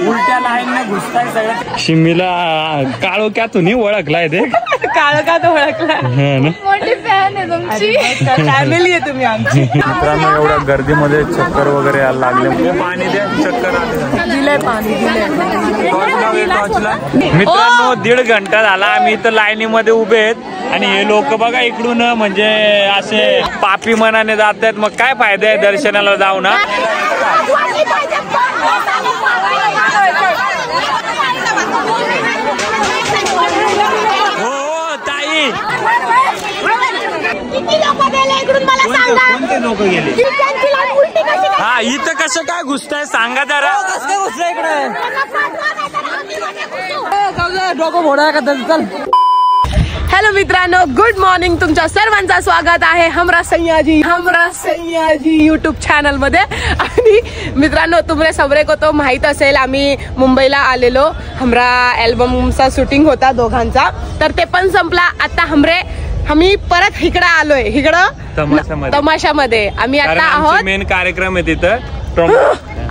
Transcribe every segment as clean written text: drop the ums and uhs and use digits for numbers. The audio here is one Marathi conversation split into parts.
उलट्या लाईनने घुसताय सगळं. शिमीला काळोख्यातून ओळखलाय ते. काळोखात ओळखला. मोठी फॅन आहे तुमची. फॅमिली आहे तुम्ही आमची. मित्रांनो एवढ्या गर्दीमध्ये चक्कर वगैरे यायला लागले. पाणी द्या, चक्कर आले. दिलंय पाणी मित्रांनो 1.5 घंटा झाला आम्ही इथं लाईनीमध्ये उभे आहेत आणि हे लोक बघा इकडून म्हणजे असे पापी मनाने जात आहेत. मग काय फायदा आहे दर्शनाला जाऊ ना. हो ताई कोणते लोक गेले. हा इथं कसं काय घुसताय सांगा जरा. हॅलो मित्रांनो, गुड मॉर्निंग. तुमच्या सर्वांचं स्वागत आहे हमरा सय्याजी युट्यूब चॅनल मध्ये. आणि मित्रांनो तुम्हाला सगळे को तो माहित असेल आम्ही मुंबईला आलेलो. हमरा अल्बमचा शूटिंग होता दोघांचा, तर ते पण संपला. आता आम्ही परत इकडं आलोय. इकडं तमाशामध्ये आम्ही आता आहोत. मेन कार्यक्रम आहे तिथं.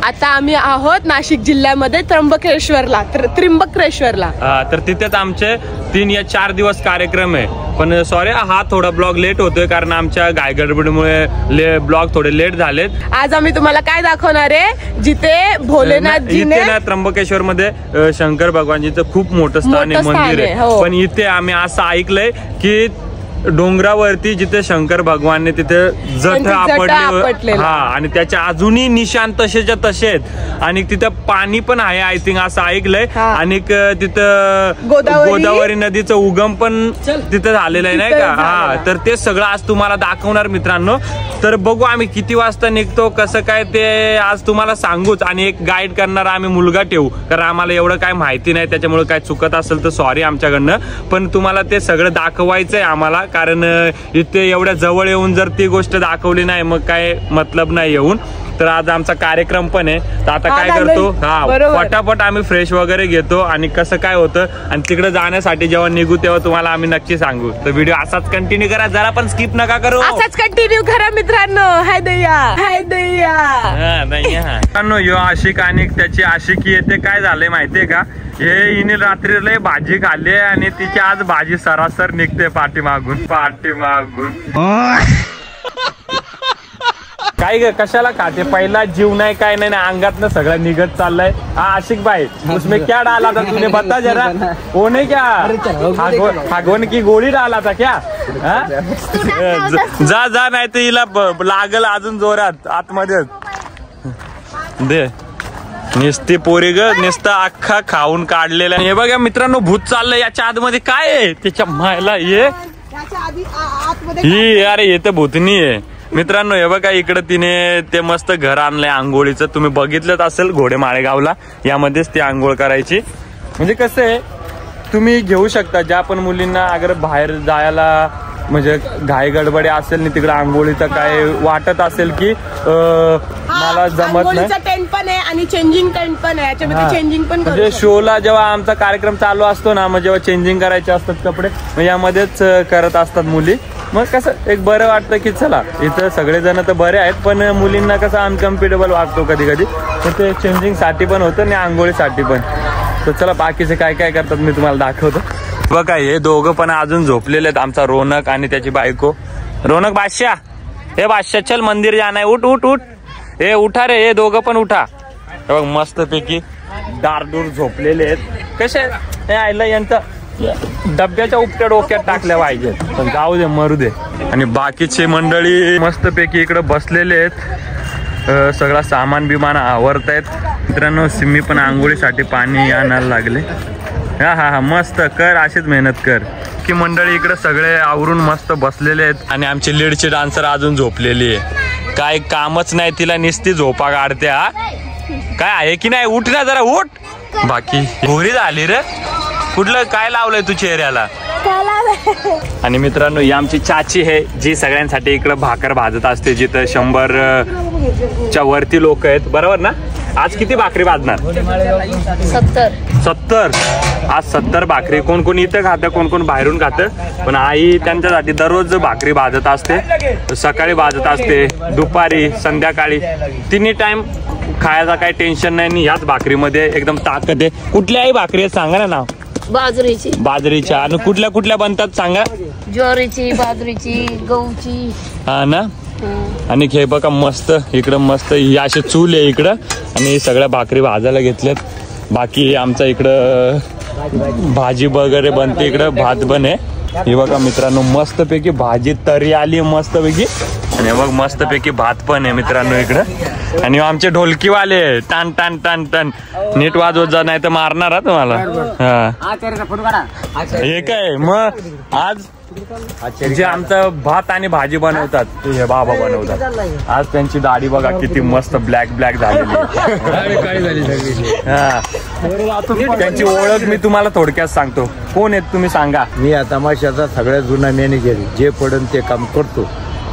आता आम्ही आहोत नाशिक जिल्ह्यामध्ये त्र्यंबकेश्वरला. तर तिथेच आमचे 3 या 4 दिवस कार्यक्रम आहे. पण सॉरी हा थोडा ब्लॉग लेट होतोय कारण आमच्या गायगडबडीमुळे ब्लॉग थोडे लेट झालेत. आज आम्ही तुम्हाला काय दाखवणार आहे, जिथे भोलेनाथजीने त्र्यंबकेश्वर मध्ये शंकर भगवानजीचं खूप मोठं स्थान आहे, मंदिर आहे. पण इथे आम्ही असं ऐकलंय की डोंगरावरती जिथे शंकर भगवानने तिथे जठ आपटले. हा आणि त्याच्या अजूनही निशाण तसेच्या तसे आहेत. आणि तिथं पाणी पण आहे आय थिंक असं ऐकलंय. आणि तिथं गोदावरी नदीचं उगम पण तिथं झालेलं आहे नाही का. हा तर ते सगळं आज तुम्हाला दाखवणार मित्रांनो. तर बघू आम्ही किती वाजता निघतो, कसं काय ते आज तुम्हाला सांगूच. आणि एक गाईड करणारा आम्ही मुलगा ठेवू, कारण आम्हाला एवढं काय माहिती नाही. त्याच्यामुळे काय चुकत असेल तर सॉरी आमच्याकडनं. पण तुम्हाला ते सगळं दाखवायचंय आम्हाला, कारण इथे एवढ्या जवळ येऊन जर ती गोष्ट दाखवली नाही मग काय मतलब नाही येऊन. तर आज आमचा कार्यक्रम पण आहे. तर आता काय करतो, पटापट आम्ही फ्रेश वगैरे घेतो आणि कसं काय होतं. आणि तिकडे जाण्यासाठी जेव्हा निघू तेव्हा तुम्हाला आम्ही नक्की सांगू. तर व्हिडिओ असाच कंटिन्यू करा, जरा पण स्किप नका करू. असाच कंटिन्यू करा मित्रांनो. हाय मित्रांनो यो आशिक आणि त्याची आशिकी येते. काय झालंय माहितीये का, हे हिने रात्री लय भाजी खाल्ली आणि तिची आज भाजी सरासर निघते पाठीमागून. काय ग कशाला खाते, पहिला जीव नाही काय नाही, अंगातनं सगळं निघत चाललंय. हा आशिक भाई उसमें क्या डाला था तूने, बता जरा. होने क्या हागवण की गोळी डाला था क्या. जा नाही तर हिला लागल अजून जोरात आतमध्ये दे. निस्ती पोरी ग, नुसतं अख्खा खाऊन काढलेला. हे बघा मित्रांनो भूत चाललंय याच्या आतमध्ये. काय आहे त्याच्या मायला ये ही अरे हे तर भूतनी आहे मित्रांनो. हे बघा इकडे तिने ते मस्त घर आणलंय आंघोळीचं. तुम्ही बघितलंच असेल घोडे माळेगावला, यामध्येच ती आंघोळ करायची. म्हणजे कसं आहे, तुम्ही घेऊ शकता ज्या पण मुलींना अगर बाहेर जायला म्हणजे घाई गडबडी असेल आणि तिकडे आंघोळीचं काय वाटत असेल की मला जमत नाही. टेंट पण आहे आणि चेंजिंग टेंट पण आहे. याच्यामध्ये चेंजिंग पण म्हणजे शोला जेव्हा आमचा कार्यक्रम चालू असतो ना, मग जेव्हा चेंजिंग करायचे असतात कपडे, मग यामध्येच करत असतात मुली. मग कसं एक बरं वाटतं की चला इथं सगळेजण तर बरे आहेत, पण मुलींना कसं अनकम्फर्टेबल वाटतो कधी कधी. तर ते चेंजिंग साठी पण होतं आणि आंघोळीसाठी पण. तर चला बाकीचे काय काय करतात मी तुम्हाला दाखवतो. बघा हे दोघं पण अजून झोपलेले आहेत, आमचा रोनक आणि त्याची बायको. रोनक बादशाह, हे बादशाह चल मंदिर जाना है, उठ उठ उठ. हे उठा रे, हे दोघं पण उठा. बघ मस्त पैकी दारदूर झोपलेले आहेत. कसे आयला यांचं डब्याच्या उपट्या डोक्यात टाकल्या पाहिजे, पण जाऊ दे मरू दे. आणि बाकीचे मंडळी मस्त पैकी इकडे बसलेले आहेत, सगळा सामान बिमान आवरतायत. मित्रांनो सिम्मी पण आंघोळीसाठी पाणी आणायला लागले. हा मस्त कर, अशीच मेहनत कर. की मंडळी इकडे सगळे आवरून मस्त बसलेले आहेत आणि आमची लीडची डान्सर अजून झोपलेली आहे. काय कामच नाही तिला, निस्ती झोपा काढते. हा काय आहे की नाही, उठ ना जरा उठ. बाकी घोरी झाली रे, कुठलं काय लावलंय तू चेहऱ्याला. आणि मित्रांनो ही आमची चाची आहे जी सगळ्यांसाठी इकडे भाकर भाजत असते. जिथं 100च्या वरती लोक आहेत, बरोबर ना. आज किती भाकरी भाजणार? 70. आज 70 भाकरी. कोण कोण इथं खातं, कोण कोण बाहेरून खातं, पण आई त्यांच्यासाठी दररोज भाकरी भाजत असते. सकाळी भाजत असते, दुपारी, संध्याकाळी, तिन्ही टाइम खायचा काही टेन्शन नाही आणि याच भाकरीमध्ये एकदम ताकद आहे. कुठल्याही भाकरी आहेत सांगा ना नाव. बाजरीची, बाजरीच्या. आणि कुठल्या कुठल्या बनतात सांगा. ज्वारीची, बाजरीची, गहूची. हा ना. आणि हे बघा मस्त इकडं मस्त ही अशी चूल आहे इकडं आणि सगळ्या भाकरी भाजायला घेतल्यात. बाकी आमचा इकडं भाजी वगैरे बनते, इकडं भात बने. हे बघा मित्रांनो मस्तपैकी भाजी तरी आली मस्तपैकी आणि बघ मस्तपैकी भात पण आहे मित्रांनो इकडं. आणि आमचे ढोलकीवाले टन टन टन टन नीट वाजवत जा नाही तर मारणार हा तुम्हाला. हा हे काय मग आज जे आमचं भात आणि भाजी बनवतात ते हे बाबा बनवतात. आज त्यांची दाढी बघा किती मस्त ब्लॅक ब्लॅक झालेली. हा त्यांची ओळख मी तुम्हाला थोडक्यात सांगतो. कोण आहेत तुम्ही सांगा. मी या तमाशाचा सगळ्यात जुना मॅनेजर, जे पडून ते काम करतो.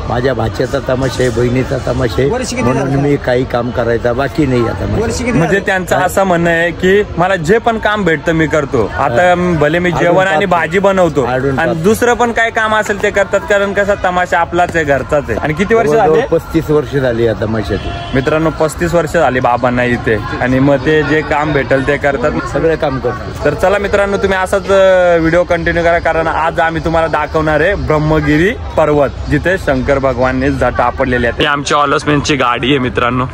माझ्या भाच्याचा तमाशा आहे, बहिणीचा तमाशा आहे, म्हणून मी काही काम करायचा बाकी नाही आता. म्हणजे त्यांचं असं म्हणणं आहे की मला जे पण काम भेटतं मी करतो. आता भले मी जेवण आणि भाजी बनवतो आणि दुसरं पण काय काम असेल ते करतात, कारण कसा तमाशा आपलाच आहे, घरचाच आहे. आणि किती वर्ष झाले. 35 वर्ष झाली या तमाशाची मित्रांनो. 35 वर्ष झाली बाबांना इथे आणि मग ते जे काम भेटेल ते करतात, सगळे काम करतो. तर चला मित्रांनो तुम्ही असाच व्हिडिओ कंटिन्यू करा, कारण आज आम्ही तुम्हाला दाखवणार आहे ब्रह्मगिरी पर्वत, जिथे शंकर भगवानने झटा आपडलेले आहेत. आमच्या ऑलसमेनची गाडी आहे मित्रांनो.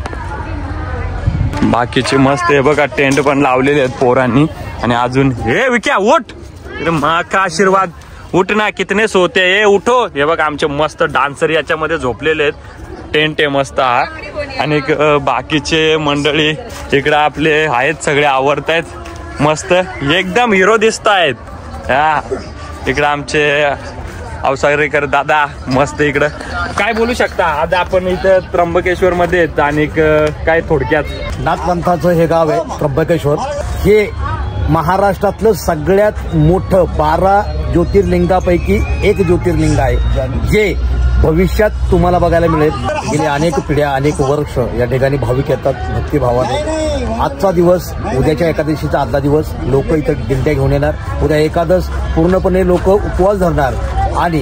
बाकीचे मस्त आहे बघा टेंट पण लावलेले आहेत पोरांनी. आणि अजून हे विक्या उठ माँ का आशीर्वाद उठ ना, कितने सोते हे उठो. हे बघा आमचे मस्त डान्सर याच्यामध्ये झोपलेले आहेत. टेंट आहे मस्त हा. आणि बाकीचे मंडळी इकडे आपले आहेत, सगळे आवडतायत मस्त एकदम हिरो दिसत आहेत. हा इकडे आमचे अवसारीकर दादा मस्त. इकडं काय बोलू शकता. आज आपण इथं त्र्यंबकेश्वर मध्ये आहेत आणि काय थोडक्यात नाथपंथाचं हे गाव आहे त्र्यंबकेश्वर. हे महाराष्ट्रातलं सगळ्यात मोठं 12 ज्योतिर्लिंगापैकी एक ज्योतिर्लिंग आहे, जे भविष्यात तुम्हाला बघायला मिळेल. गेले अनेक पिढ्या अनेक वर्ष या ठिकाणी भाविक येतात भक्तिभावाने. आजचा दिवस, उद्याच्या एकादशीचा आजचा दिवस लोक इथं दिंड्या घेऊन येणार. उद्या एकादश पूर्णपणे लोक उपवास धरणार आणि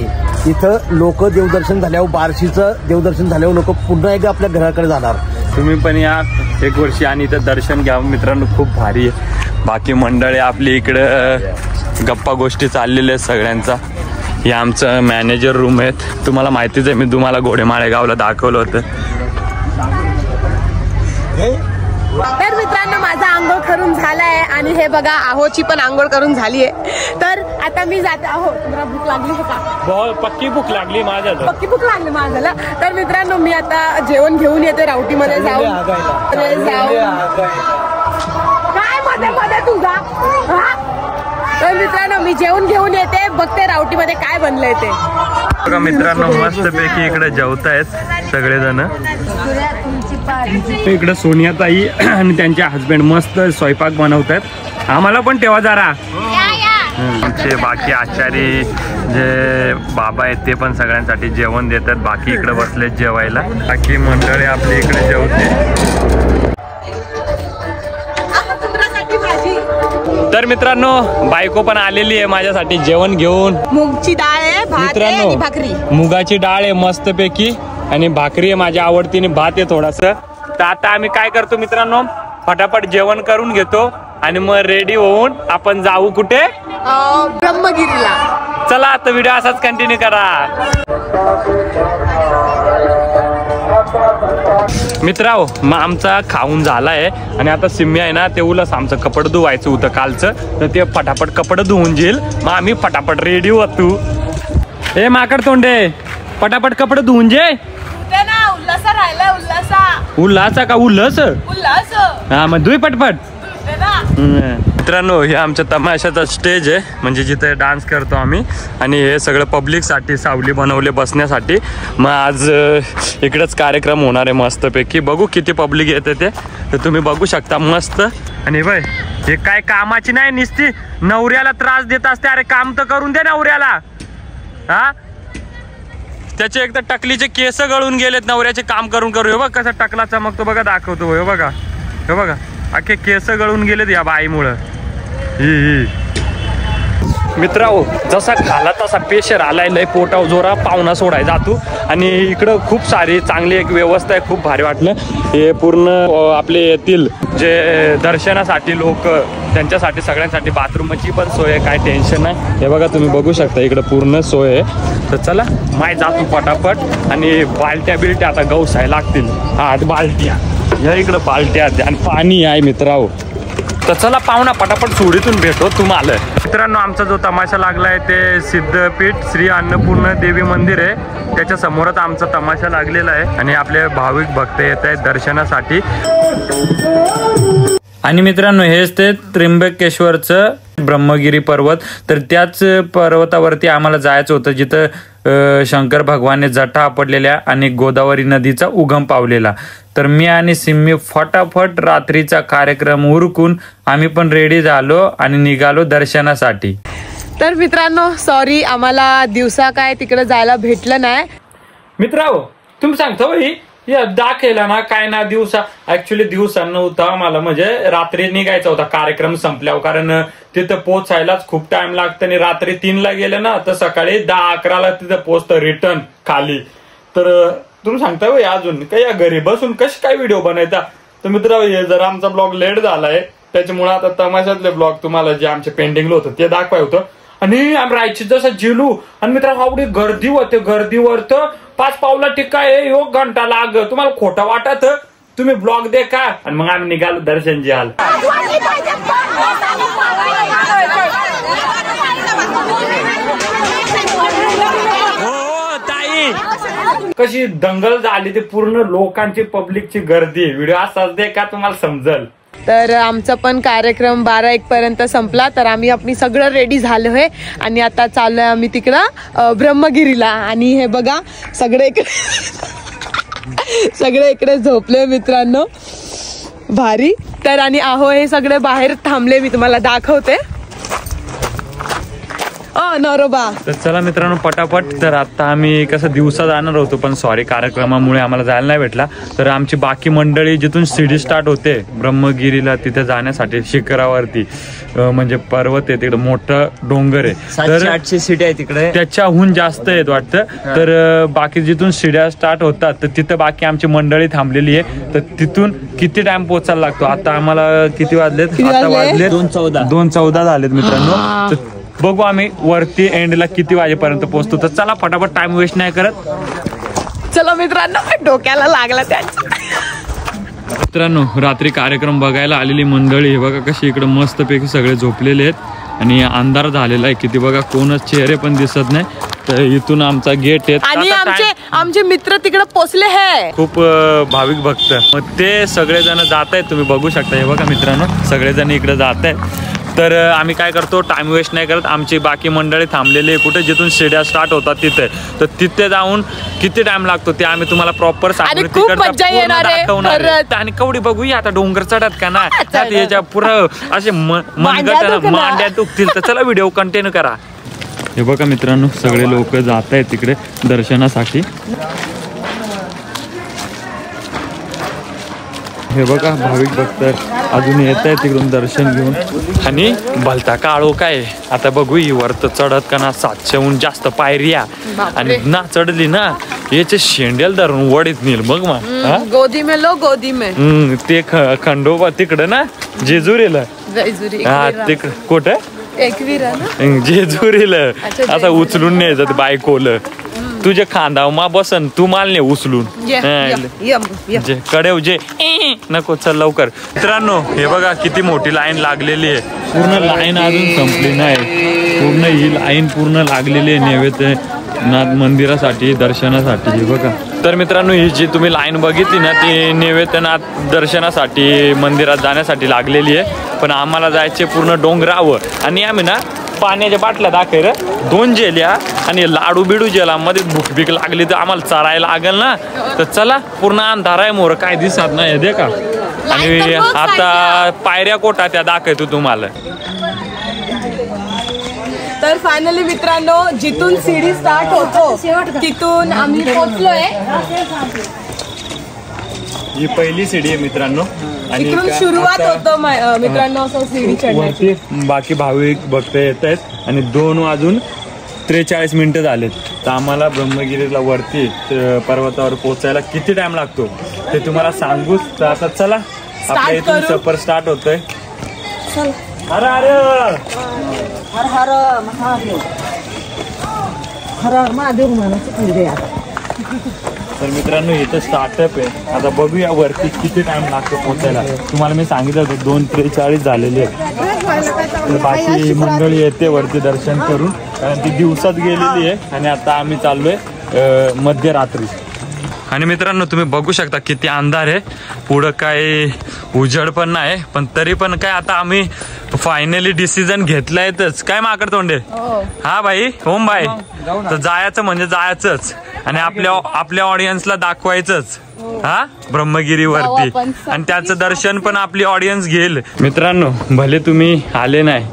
इथं लोक देवदर्शन झाल्यावर, बार्शीचं देवदर्शन झाल्यावर लोक पुन्हा एकदा आपल्या घराकडे जाणार. तुम्ही पण या एक वर्षी आणि इथं दर्शन घ्या मित्रांनो, खूप भारी आहे. बाकी मंडळी आपली इकडं गप्पा गोष्टी चाललेल्या आहेत सगळ्यांचा. हे आमचं मॅनेजर रूम आहेत, तुम्हाला माहितीच आहे, मी तुम्हाला घोडेमाळेगावला दाखवलं होतं. तर मित्रांनो माझा आंघोळ करून झालाय आणि हे बघा आहोची पण आंघोळ करून झाली आहे. तर आता मी जाते. आहो तुम्हाला भूक लागली आहे का. पक्की भूक लागली माझ्या, पक्की भूक लागली माझ्याला. तर मित्रांनो मी आता जेवण घेऊन येते रावटीमध्ये जाऊन. काय मध्ये मध्ये तुझा. तर मित्रांनो मी जेवण घेऊन येते, बघते रावटीमध्ये काय बनलंय ते. बघा मित्रांनो मस्तपैकी इकडे जेवतायत सगळेजण. इकडे सोनियाताई आणि त्यांचे हस्बंड मस्त स्वयंपाक बनवतात. आम्हाला पण ठेवा जरा. आमचे बाकी आचारी जे बाबा आहेत ते पण सगळ्यांसाठी जेवण देतात. बाकी इकडे बसलेत जेवायला. बाकी मंडळी आपली इकडे जेवते. तर मित्रांनो बायको पण आलेली आहे माझ्यासाठी जेवण घेऊन. मूगची डाळ आहे, भात आहे आणि भाकरी. मुगाची डाळ आहे मस्तपैकी आणि भाकरी आहे माझ्या आवडतीने, भात आहे थोडास. तर आता आम्ही काय करतो मित्रांनो, फटाफट जेवण करून घेतो आणि मग रेडी होऊन आपण जाऊ कुठे. ब्रह्मगिरीला. चला आता व्हिडिओ असाच कंटिन्यू करा. मित्रांनो मग आमचा खाऊन झालाय आणि आता सिम्मी आहे ना, ते उलस आमचं कपड धुवायचं होतं कालचं, तर ते फटाफट कपड धुवून जाईल. मग आम्ही फटाफट रेडी होतो. हे माकड तोंडे फटाफट कपडे धुवून जे. उल्हासा राहिला. उल्हासा का उल्हास. हा मग धुई पटपट. मित्रांनो हे आमच्या तमाशाचा स्टेज आहे, म्हणजे जिथे डान्स करतो आम्ही. आणि हे सगळं पब्लिकसाठी सावली बनवले बसण्यासाठी. मग आज इकडेच कार्यक्रम होणार आहे मस्तपैकी. बघू किती पब्लिक येते ते, तर तुम्ही बघू शकता मस्त. आणि बाय हे काय कामाची नाही, निसती नवऱ्याला त्रास देत असते. अरे काम तर करून दे नवऱ्याला. हा त्याचे एक तर टकलीचे केस गळून गेलेत नवऱ्याचे काम करून करून. हे बघ कसा टकला चमकतो बघा, दाखवतो. हे बघा हे बघा अख्खे केस गळून गेलेत या बाईमुळं. मित्रांनो जसा खाला तसा पेशर आलाय, लय पोटाव जोरा पाहुणा सोडाय जातो. आणि इकडं खूप सारी चांगली एक व्यवस्था आहे, खूप भारी वाटलं. हे पूर्ण आपले येथील जे दर्शनासाठी लोक त्यांच्यासाठी सगळ्यांसाठी बाथरूमची पण सोय आहे, काय टेन्शन नाही. हे बघा तुम्ही बघू शकता इकडं पूर्ण सोय आहे. तर चला माय जातो पटापट. आणि बालट्या बिलट्या आता गवसाय लागतील, 8 बालट्या या इकडं बालट्या आणि पाणी आहे मित्रांनो. तर चला पाहुणा पटापट सोडीतून भेटो तुम्हाला. मित्रांनो आमचा जो तमाशा लागलाय ते सिद्धपीठ श्री अन्नपूर्ण देवी मंदिर आहे, त्याच्या समोरच आमचा तमाशा लागलेला आहे. आणि आपले भाविक भक्त येत आहेत दर्शनासाठी. आणि मित्रांनो हेच ते त्र्यंबकेश्वरचं ब्रह्मगिरी पर्वत. तर त्याच पर्वतावरती आम्हाला जायचं होतं जिथं शंकर भगवानने जटा आपडलेल्या आणि गोदावरी नदीचा उगम पावलेला. तर मी आणि सिम्मी फटाफट रात्रीचा कार्यक्रम उरकून आम्ही पण रेडी झालो आणि निघालो दर्शनासाठी. तर मित्रांनो सॉरी आम्हाला दिवसा काय तिकडे जायला भेटलं नाही. मित्रांनो तुम्ही सांगतो दाखवला ना काय ना दिवसा, ऍक्च्युली दिवसा नव्हता मला, म्हणजे रात्री निघायचा होता कार्यक्रम संपल्यावर, कारण तिथं पोचायलाच खूप टाइम लागतं. आणि रात्री 3ला गेलं ना तर सकाळी 10-11ला तिथं पोचतं रिटर्न खाली. तर तुम्ही सांगता अजून काय या घरी बसून कशी काय व्हिडिओ बनायचा. तर मित्रांनो हे जर आमचा ब्लॉग लेट झालाय त्याच्यामुळे आता तमाशातले ब्लॉग तुम्हाला जे आमचे पेंडिंगला होतं ते दाखवाय होतं. आणि आम्ही राहायची जसं जिलू. आणि मित्रांनो आवडी गर्दी होते, गर्दीवर तर 5 पावला टिका आहे, 1 घंटा लाग. तुम्हाला खोटं वाटत तुम्ही ब्लॉग देखा. आणि मग आम्ही निघालो दर्शन घ्याल. हो ताई कशी दंगल झाली ते पूर्ण लोकांची पब्लिकची गर्दी. व्हिडिओ असाच देखा तुम्हाला समजल. तर आमचा पण कार्यक्रम 12-1 पर्यंत संपला. तर आम्ही आपली सगळं रेडी झालोय आणि आता चाललोय आम्ही तिकडं ब्रह्मगिरीला. आणि हे बघा सगळे इकडे झोपले मित्रांनो, भारी. तर आणि आहो हे सगळे बाहेर थांबले, मी तुम्हाला दाखवते. नरोबा. तर चला मित्रांनो पटापट. तर आता आम्ही कसं दिवसा जाणार होतो पण सॉरी कार्यक्रमामुळे आम्हाला जायला नाही भेटला. तर आमची बाकी मंडळी जिथून शिडी स्टार्ट होते ब्रह्मगिरीला तिथे जाण्यासाठी शिखरावरती, म्हणजे पर्वत आहे तिकडे मोठं डोंगर आहे, 700-800 सीट आहे तिकडे, त्याच्याहून जास्त आहेत वाटतं. तर बाकी जिथून शिड्या स्टार्ट होतात तर तिथं बाकी आमची मंडळी थांबलेली आहे. तर तिथून किती टाइम पोहोचायला लागतो. आता आम्हाला किती वाजलेत, आता वाजले 2:14 झालेत मित्रांनो. तर बघू आम्ही वरती एंडला किती वाजेपर्यंत पोहोचतो. तर चला फटाफट टाइम वेस्ट नाही करत. चला मित्रांनो डोक्याला लागला त्याच्या. मित्रांनो रात्री कार्यक्रम बघायला आलेली मंडळी हे बघा कशी इकडे मस्तपैकी सगळे झोपलेले आहेत आणि अंधार झालेला आहे किती बघा, कोणच चेहरे पण दिसत नाही. तर इथून आमचा गेट आहे आणि आमचे मित्र तिकडे पोचले आहे, खूप भाविक भक्त. मग ते सगळेजण जात आहेत, तुम्ही बघू शकता. हे बघा मित्रांनो सगळेजण इकडे जात आहेत. तर आम्ही काय करतो टाइम वेस्ट नाही करत. आमची बाकी मंडळी थांबलेली आहे कुठे जिथून शिड्या स्टार्ट होतात तिथे. तर तिथे जाऊन किती टाइम लागतो ते आम्ही तुम्हाला प्रॉपर सांगू. आणि कवडी बघूया आता डोंगर चढत का नाही याच्या पुरं असे मनगट मांड्या दुखतील. तर चला व्हिडिओ कंटिन्यू करा. हे बघा मित्रांनो सगळे लोक जात आहेत तिकडे दर्शनासाठी. हे बघा भाविक भक्त अजून येत आहे तिकडून दर्शन घेऊन. आणि भलता काळो काय आता बघू वर तर चढत का ना 700हून जास्त पायऱ्या. आणि ना चढली ना याचे शेंडेल धरून वडीत नेल बघ मग. गोदी में लो गोदी में. ते खंडोबा तिकडं ना जेजुरीला. हा तिकडं कुठं जेजुरीला आता उचलून न्यायचं बायकोला. तुझ्या खांदाव मा बसन तू माल ने उचलून कडेव जे नको. चल लवकर. मित्रांनो हे बघा किती मोठी लाईन लागलेली आहे. पूर्ण लाईन अजून संपली नाही, पूर्ण ही लाईन पूर्ण लागलेली आहे नैवेद्यनाथ मंदिरासाठी दर्शनासाठी. हे बघा. तर मित्रांनो ही जी तुम्ही लाईन बघितली ना ती नैवेद्यनाथ दर्शनासाठी मंदिरात जाण्यासाठी लागलेली आहे. पण आम्हाला जायचे पूर्ण डोंगरावर. आणि आम्ही ना पाण्याच्या बाटल्या दाखव 2 जेल्या आणि लाडू बिडू जेला मध्ये भूक भीक लागली तर आम्हाला चरायला लागेल ना. तर चला पूर्ण अंधार आहे मोर काय दिसत नाही दे का. आणि आता पायऱ्या कोटा त्या दाखवतो तुम्हाला. तर फायनली मित्रांनो जिथून सीडी स्टार्ट होतो तिथून आम्ही पोहोचलोय. ही पहिली सीडी आहे मित्रांनो. इकडून सुरुवात होतं मित्रांनो असं सीडी चढण्याची. वरती बाकी भाविक भक्त येत आहेत आणि 2:43 झालेत. तर आम्हाला ब्रह्मगिरीला वरती पर्वतावर पोहोचायला किती टाइम लागतो ते तुम्हाला सांगूच. तर आता चला आपल्या इथून सफर स्टार्ट होतोय. हर हर महादेव, हर हर महादेव म्हणायचं. तर मित्रांनो इथं स्टार्टअप आहे. आता बघूया वरती किती टाइम लागतो पोहोचायला. तुम्हाला मी सांगितलं होतं 2:43 झालेले आहेत. तर बाकी मंडळी येते वरती दर्शन करून, कारण ती दिवसात गेलेली आहे आणि आता आम्ही चाललोय मध्यरात्री. आणि मित्रांनो तुम्ही बघू शकता किती अंधार आहे. पुढं काय उजड पण नाही, पण तरी पण काय आता आम्ही फायनली डिसिजन घेतलायच. काय माकड तोंडे? हा भाई, ओम भाई. तर जायचं म्हणजे जायचंच आणि आपल्या ऑडियन्सला दाखवायचंच हा ब्रह्मगिरीवरती, आणि त्याचं दर्शन पण आपली ऑडियन्स घेईल. मित्रांनो भले तुम्ही आले नाही,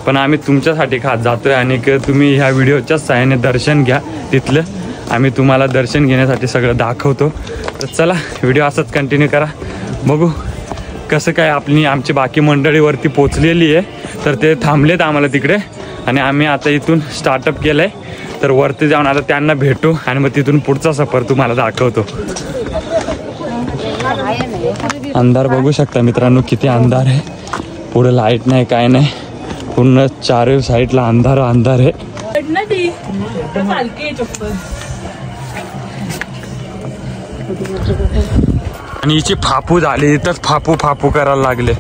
पण आम्ही तुमच्यासाठी खात जातोय आणि तुम्ही ह्या व्हिडिओच्या सहाय्याने दर्शन घ्या तिथलं. आम्ही तुम्हाला दर्शन घेण्यासाठी सगळं दाखवतो. तर चला व्हिडिओ असंच कंटिन्यू करा. बघू कसं काय आमची बाकी मंडळीवरती पोचलेली आहे. तर ते थांबलेत आम्हाला तिकडे आणि आम्ही आता इथून स्टार्टअप केलंय. तर वरती जाऊन आता त्यांना भेटू आणि मग तिथून पुढचा सफर तुम्हाला दाखवतो. अंधार बघू शकता मित्रांनो किती अंधार आहे. पुढे लाईट नाही काय नाही, पूर्ण चारही साईडला अंधार आहे. आणि हिची फापू झाली, इथंच फापू करायला लागले.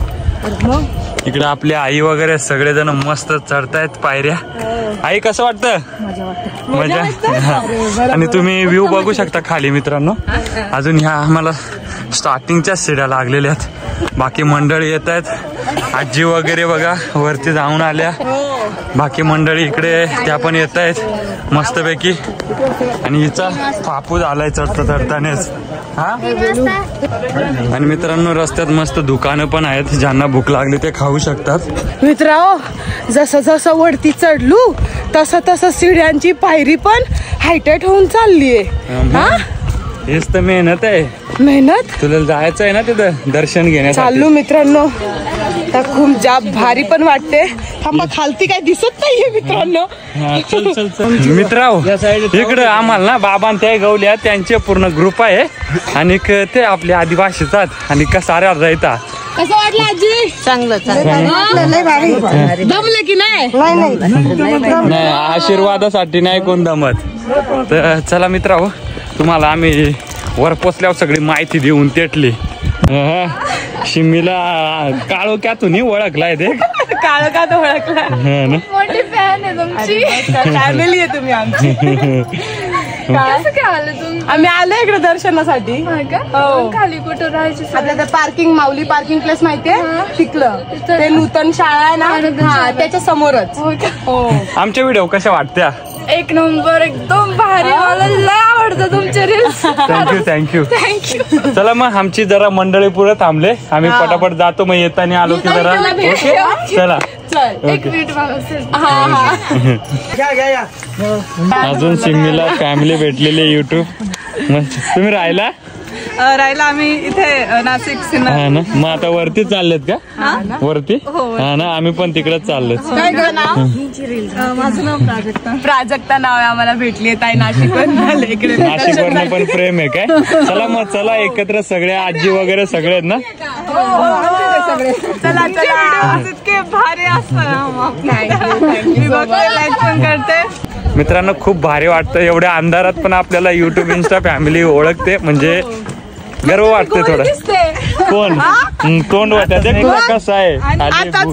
इकडे आपली आई वगैरे सगळेजण मस्त चढतायत पायऱ्या. आई कसं वाटतं? मजा. आणि तुम्ही व्ह्यू बघू शकता खाली मित्रांनो. अजून ह्या आम्हाला स्टार्टिंगच्या शिड्या लागलेल्या आहेत. बाकी मंडळी येत आहेत. आजी वगैरे बघा वरती जाऊन आल्या. बाकी मंडळी इकडे त्या पण येत आहेत मस्तपैकी. आणि हिचा फापू झालाय चढतानेच. हा. आणि मित्रांनो रस्त्यात मस्त दुकानं पण आहेत, ज्यांना भूक लागली ते खाऊ शकतात. मित्रांनो जसं जसं वरती चढलू तसं सीड्यांची पायरी पण हायटेट होऊन चाललीये. हेच तर मेहनत आहे. तुला जायचं आहे ना तिथं दर्शन घेण्यासाठी. चालू मित्रांनो. तर खूप जाब भारी पण वाटते. थांबा खालती काय दिसत नाहीये मित्रांनो. मित्रांनो इकडं आम्हाला ना बाबा त्या गवल्या त्यांचे पूर्ण ग्रुप आहे आणि ते आपले आदिवासीतात आणि साऱ्या राहता. कसं वाटलं आजी? चांगलं दमले की नाही? नाही आशीर्वादासाठी नाही कोण दमत. तर चला मित्रांनो तुम्हाला आम्ही वर पोचल्यावर सगळी माहिती देऊन तेटली. शिमीला काळोख्यातून ओळखलाय ते. काळोखात ओळखला. मोठी फॅन आहे तुमची. फॅमिली आहे तुम्ही आमची. कसं काय आलं तुम्ही? आम्ही आलो इकडे दर्शनासाठी. खाली कुठं राहायची? आता पार्किंग माऊली पार्किंग प्लेस माहितीये तिकलं ते नूतन शाळा आहे ना, हा त्याच्या समोरच. आमच्या व्हिडिओ कशा वाटत्या? एक नंबर एकदम भारी. मला लय आवडतं तुमचे रील्स. थँक्यू. चला मग आमची जरा मंडळी पुढे थांबले, आम्ही पटापट जातो. मग येताना आलो की जरा. ओके चला. एक मिनिट अजून सिम्मीला फॅमिली भेटलेली युट्यूब. तुम्ही राहिला आम्ही इथे नाशिक हा ना. मग आता वरती चाललेत का? वरती हा ना. आम्ही पण तिकडेच चाललोय. माझं नाव प्राजक्ता नाव आहे. आम्हाला भेटली ताई नाशिक नाशिकवरनं पण प्रेम आहे काय? चला मग चला एकत्र सगळे आजी वगैरे सगळे आहेत ना. चला इतके भारी असतात. करते. मित्रांनो खूप भारी वाटतं. एवढ्या अंधारात पण आपल्याला युट्यूब इंस्टा फॅमिली ओळखते म्हणजे गर्व वाटते थोडं. कोण तोंड वाटत कसं आहे? आताच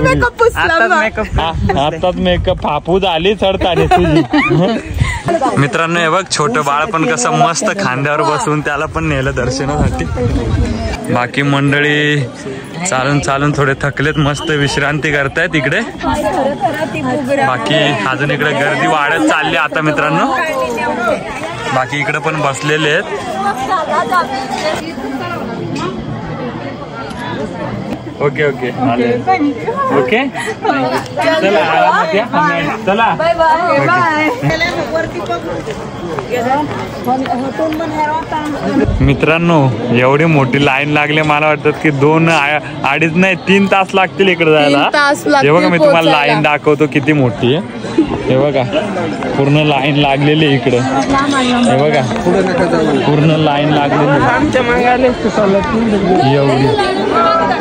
मेकअप फापू झाली चढताना तुझी. मित्रांनो हे बघ छोटं बाळ पण कसं मस्त खांद्यावर बसून त्याला पण नेलं दर्शनासाठी. बाकी मंडळी चालून थोडे थकलेत, मस्त विश्रांती करतायत इकडे. बाकी अजून इकडे गर्दी वाढत चालली आता मित्रांनो. बाकी इकडे पण बसलेले आहेत. ओके ओके ओके चला आरामात या. चला मित्रांनो, एवढी मोठी लाईन लागली, मला वाटतं की 2-2.5 नाही 3 तास लागतील इकडे जायला. हे बघा मी तुम्हाला लाईन दाखवतो किती मोठी आहे. हे बघा पूर्ण लाईन लागलेली इकडे. हे बघा पूर्ण लाईन लागलेली एवढी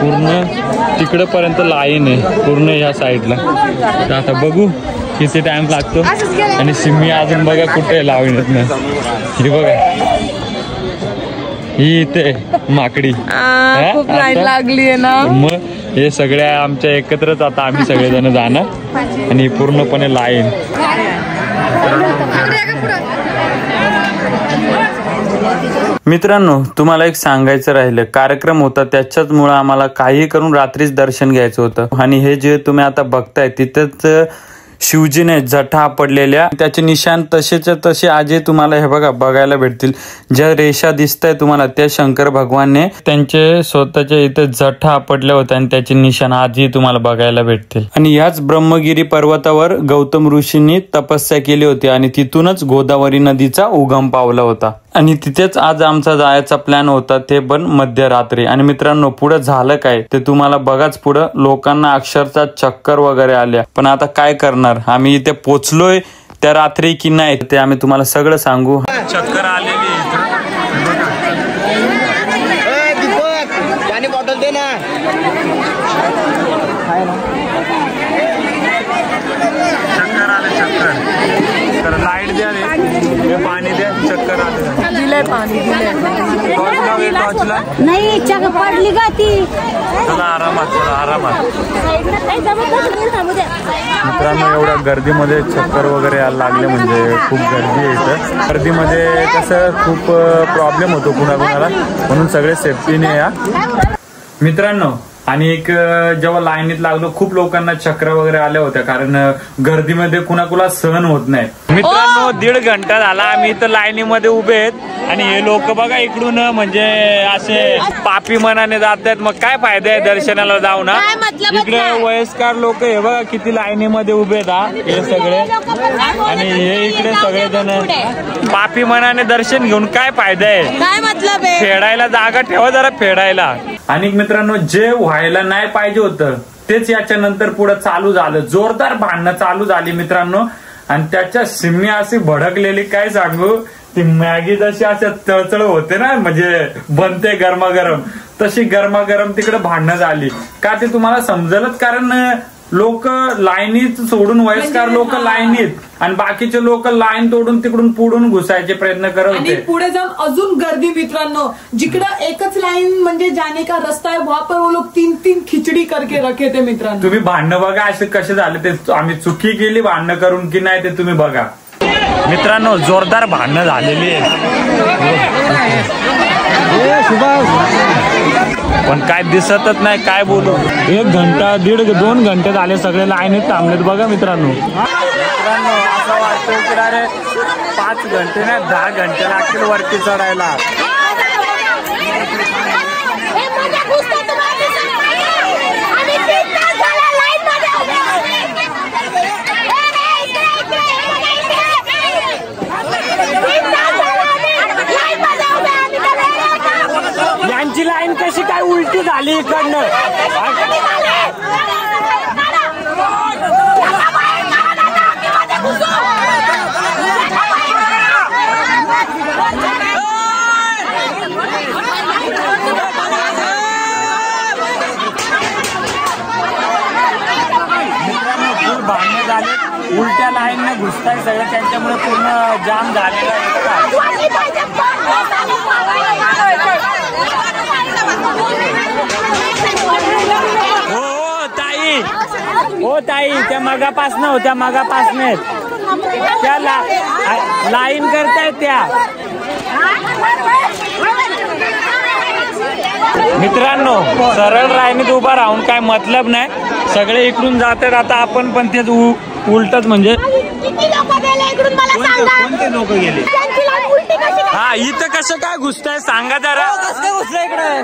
पूर्ण तिकडे पर्यंत लाईन आहे पूर्ण ह्या साईडला. तर आता बघू किती टाइम लागतो. आणि सिम्मी अजून बघा कुठे लावण्यात नाही. हे बघा ही इथे माकडी खूप लाईन लागली आहे ना. मग हे सगळ्या आमच्या एकत्रच आता आम्ही सगळेजण जाणार आणि पूर्णपणे लाईन. मित्रांनो, तुम्हाला एक सांगायचं राहिलं, कार्यक्रम होता त्याच्याचमुळे आम्हाला काही करून रात्रीच दर्शन घ्यायचं होतं. आणि हे जे तुम्ही आता बघताय तिथेच शिवजीने जटा पडलेल्या त्याचे निशाण तसेच तसे आजही तुम्हाला हे बघा बघायला भेटतील. ज्या रेषा दिसत आहे तुम्हाला त्या शंकर भगवानने त्यांचे स्वतःच्या इथे जटा आपटल्या होत्या आणि त्याचे निशाण आजही तुम्हाला बघायला भेटतील. आणि याच ब्रह्मगिरी पर्वतावर गौतम ऋषींनी तपस्या केली होती आणि तिथूनच गोदावरी नदीचा उगम पावला होता. आणि तिथेच आज आमचा जायचा प्लॅन होता, ते पण मध्यरात्री. आणि मित्रांनो, पुढे झालं काय ते तुम्हाला बघाच. पुढं लोकांना अक्षरशः चक्कर वगैरे आल्या. पण आता काय करणार, आम्ही इथे पोचलोय त्या रात्री की नाही ते आम्ही तुम्हाला सगळं सांगू. चक्कर आलेली पाणी बॉटल दे ना. चक्कर आले चक्कर. लाईट द्या रे, पाणी द्या. चक्कर आले. दिलंय पाणी नाही चक पडली का ती. चला आरामात, चला आरामात. मित्रांनो, एवढ्या गर्दीमध्ये चक्कर वगैरे यायला लागले म्हणजे खूप गर्दी आहे इथं. गर्दीमध्ये कसं खूप प्रॉब्लेम होतो कुणाकुणाला, म्हणून सगळे सेफ्टीने या. मित्रांनो, आणि एक जेव्हा लाईनीत लागलो खूप लोकांना चक्र वगैरे आल्या होत्या, कारण गर्दीमध्ये कुणाकुला सहन होत नाही. मित्रांनो, 1.5 घंटा झाला आम्ही इथं लाईनीमध्ये उभे आहेत आणि हे लोक बघा इकडून म्हणजे असे पापी मनाने जात आहेत. मग काय फायदा आहे दर्शनाला जाऊ ना. इकडे वयस्कर लोक हे बघा किती लाईनीमध्ये उभे आहेत हे सगळे. आणि हे इकडे सगळेजण पापी मनाने दर्शन घेऊन काय फायदा आहे. काय मतलब आहे. फेडायला जागा ठेवा जरा फेडायला. आणि मित्रांनो, जे व्हायला नाही पाहिजे होतं तेच याच्या नंतर पुढे चालू झालं. जोरदार भांडणं चालू झाली मित्रांनो. आणि त्याच्या सिम्मी अशी भडकलेली काय सांगू. ती मॅगी जशी अशा चळचळ होते ना, म्हणजे बनते गरमागरम, तशी गरमागरम तिकडे भांडणं झाली. का ते तुम्हाला समजलंच, कारण लोक लाईनीत सोडून वयस्कर लोक लाईनीत आणि बाकीचे लोक लाईन तोडून तिकडून पुढून घुसायचे प्रयत्न करत होते. पुढे जाऊन अजून गर्दी मित्रांनो. जिकडं एकच लाईन म्हणजे जाने का रस्ता है वहां पर वो लोग 3-3 खिचडी करके रखे थे मित्रांनो. तुम्ही भांडणं बघा असे कसे झाले ते. आम्ही चुकी केली भांडणं करून की नाही ते तुम्ही बघा. मित्रांनो, जोरदार भांडणं झालेली आहे पण काय दिसतच नाही. काय बोलू. 1 घंटा 1.5-2 घंटे झाले सगळे लाईनीत थांबलेत बघा मित्रांनो. असं वाटतं की अरे 5 घंटे नाही 10 घंटे लागतील वरती चढायला. यांची लाईन कशी काय उलटी झाली इकडनं. भांडणे झाले, उलट्या लाईनने घुसताय सगळं, त्यांच्यामुळे पूर्ण जाम झालेला आहे. हो ताई, त्या मगापासनं होत्या, मगापासनं त्या लाईन करतायत त्या. मित्रांनो, सरळ लाईनीत उभा राहून काय मतलब नाही. सगळे इकडून जातात. आता आपण पण तेच उलटच म्हणजे कोणते लोक गेले. हा, इथं कसं काय घुसताय सांगा जरा. इकडे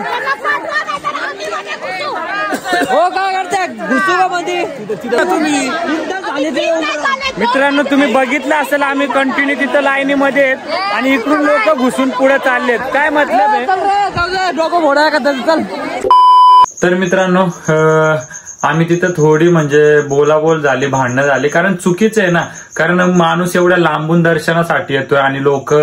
हो काय करते घुसू का मध्ये मित्रांनो तुम्ही बघितलं असेल आम्ही कंटिन्यू तिथं लाईनीमध्ये आहेत आणि इकडून लोक घुसून पुढे चाललेत. काय मतलब आहे डोकं फोडा का चल. तर मित्रांनो आम्ही तिथं थोडी म्हणजे बोलाबोल झाली, भांडणं झाली. कारण चुकीचं आहे ना, कारण माणूस एवढ्या लांबून दर्शनासाठी येतोय आणि लोक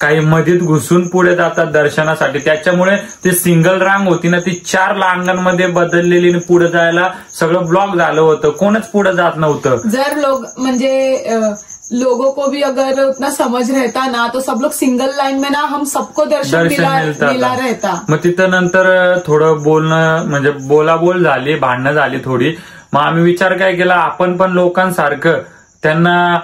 काही मधीत घुसून पुढे जातात दर्शनासाठी. त्याच्यामुळे ती सिंगल रांग होती ना, ती 4 रांगांमध्ये बदललेली पुढे जायला सगळं ब्लॉक झालं होतं. कोणच पुढे जात नव्हतं. जर लोग म्हणजे लोगों को भी अगर उतना समझ रहता ना तो सब लोग सिंगल लाइन में ना हम सबको दर्शन दिला रहता. मग तिथं नंतर थोडं बोलणं म्हणजे बोलाबोल झाली, भांडणं झाली थोडी. मग आम्ही विचार काय केला, आपण पण लोकांसारखं त्यांना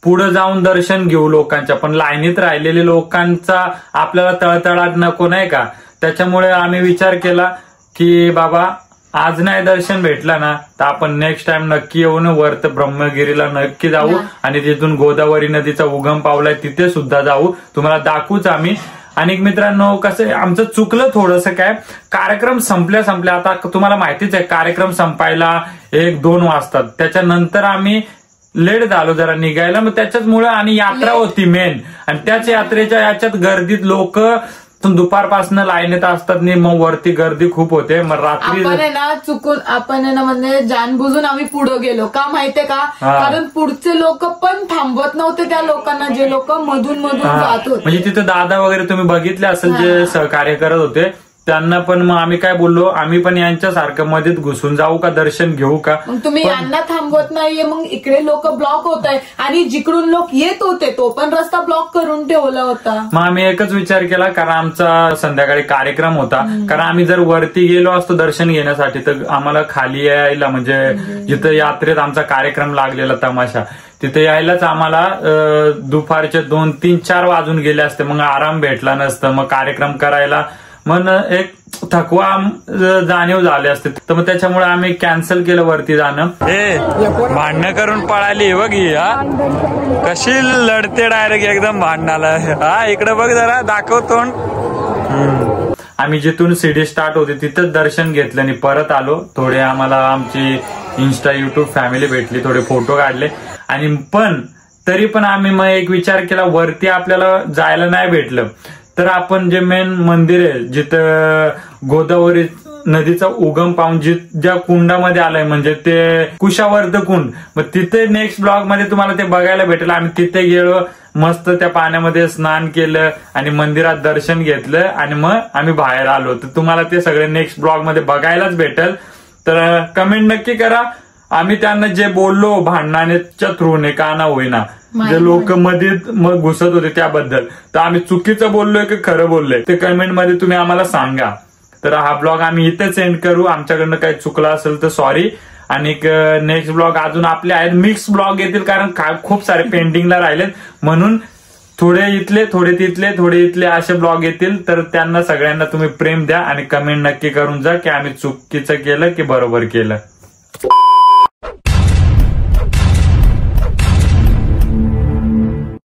पुढे जाऊन दर्शन घेऊ लोकांच्या, पण लाईनीत राहिलेले लोकांचा आपल्याला तळतळाट नको नाही का. त्याच्यामुळे आम्ही विचार केला की बाबा आज नाही दर्शन भेटला ना तर आपण नेक्स्ट टाइम नक्की येऊन वर्त ब्रह्मगिरीला नक्की जाऊ आणि तिथून गोदावरी नदीचा उगम पावलाय तिथे सुद्धा जाऊ, तुम्हाला दाखवूच आम्ही. आणि मित्रांनो कसं आमचं चुकलं थोडंसं काय, कार्यक्रम संपल्या आता तुम्हाला माहितीच आहे कार्यक्रम संपायला 1-2 वाजतात. त्याच्यानंतर आम्ही लेट झालो जरा निघायला. मग त्याच्याचमुळे आणि यात्रा होती मेन आणि त्याच यात्रेच्या याच्यात गर्दीत लोक दुपारपासून लाईनीत असतात नाही, मग वरती गर्दी खूप होते. मग रात्री आपण ना चुकून आपण ना म्हणजे जानबुजून आम्ही पुढे गेलो का माहितीये का, कारण पुढचे लोक पण थांबवत नव्हते त्या लोकांना, जे लोक मधून जात होते. म्हणजे तिथे दादा वगैरे तुम्ही बघितले असेल जे सहकार्य करत होते त्यांना पण. मग आम्ही काय बोललो, आम्ही पण यांच्यासारखं मध्येच घुसून जाऊ का, दर्शन घेऊ का. मग तुम्ही यांना थांबवत नाहीये, मग इकडे लोक ब्लॉक होत आहे आणि जिकडून लोक येत होते तो पण रस्ता ब्लॉक करून ठेवला होता. मग आम्ही एकच विचार केला, कारण आमचा संध्याकाळी कार्यक्रम होता, कारण आम्ही जर वरती गेलो असतो दर्शन घेण्यासाठी तर आम्हाला खाली यायला म्हणजे जिथं यात्रेत आमचा कार्यक्रम लागलेला तमाशा तिथे यायलाच आम्हाला दुपारचे 2-3-4 वाजून गेले असते. मग आराम भेटला नसतं, मग कार्यक्रम करायला मग एक थकवा जाणीव झाले असते. तर मग त्याच्यामुळे आम्ही कॅन्सल केलं वरती जाणं. भांडणं करून पळाली बघ ही, कशी लढते डायरेक्ट एकदम भांडणाला. इकडे बघ जरा दाखव तोंड. आम्ही जिथून सीडी स्टार्ट होते तिथंच दर्शन घेतलं आणि परत आलो. थोडे आम्हाला आमची इंस्टा युट्यूब फॅमिली भेटली, थोडे फोटो काढले. आणि पण तरी पण आम्ही मग एक विचार केला, वरती आपल्याला जायला नाही भेटलं तर आपण जे मेन मंदिर आहे जिथं गोदावरी नदीचा उगम पाहून ज्या कुंडामध्ये आलाय म्हणजे ते कुशावर्त कुंड, मग तिथे नेक्स्ट ब्लॉग मध्ये तुम्हाला ते बघायला भेटेल. आम्ही तिथे गेलो, मस्त त्या पाण्यामध्ये स्नान केलं आणि मंदिरात दर्शन घेतलं आणि मग आम्ही बाहेर आलो. तर तुम्हाला ते सगळे नेक्स्ट ब्लॉग मध्ये बघायलाच भेटेल. तर कमेंट नक्की करा. आम्ही त्यांना जे बोललो भांडणाच्या थ्रूने का ना होईना, जे लोक मध्ये मग घुसत होते त्याबद्दल, तर आम्ही चुकीचं बोललोय की खरं बोललोय ते कमेंट मध्ये तुम्ही आम्हाला सांगा. तर हा ब्लॉग आम्ही इथे सेंड करू. आमच्याकडनं काही चुकलं असेल तर सॉरी. आणि नेक्स्ट ब्लॉग अजून आपले आहेत, मिक्स ब्लॉग येतील कारण खूप सारे पेंडिंगला राहिलेत, म्हणून थोडे इथले थोडे तिथले थोडे इथले असे ब्लॉग येतील. तर त्यांना सगळ्यांना तुम्ही प्रेम द्या आणि कमेंट नक्की करून जा की आम्ही चुकीचं केलं की बरोबर केलं.